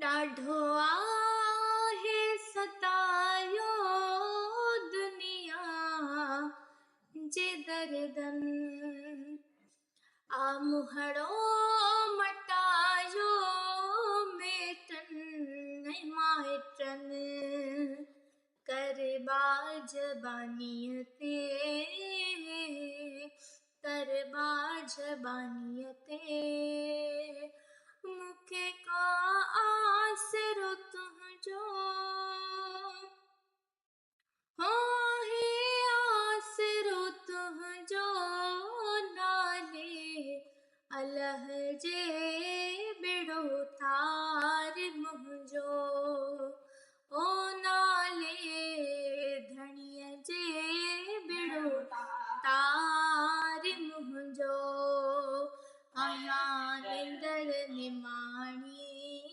ॾाढो आहे सतायो दुनिया जे दर्दनि आ मुहड़ो मटायो मेटनि ऐं माइटनि करबा ज़बानीअ ते करबा ज़बानीअ ते मूंखे का आसरो तुंहिंजो हो हे आसरो तुंहिंजो नाले अल्लाह जे बेड़ो थार मुंहिंजो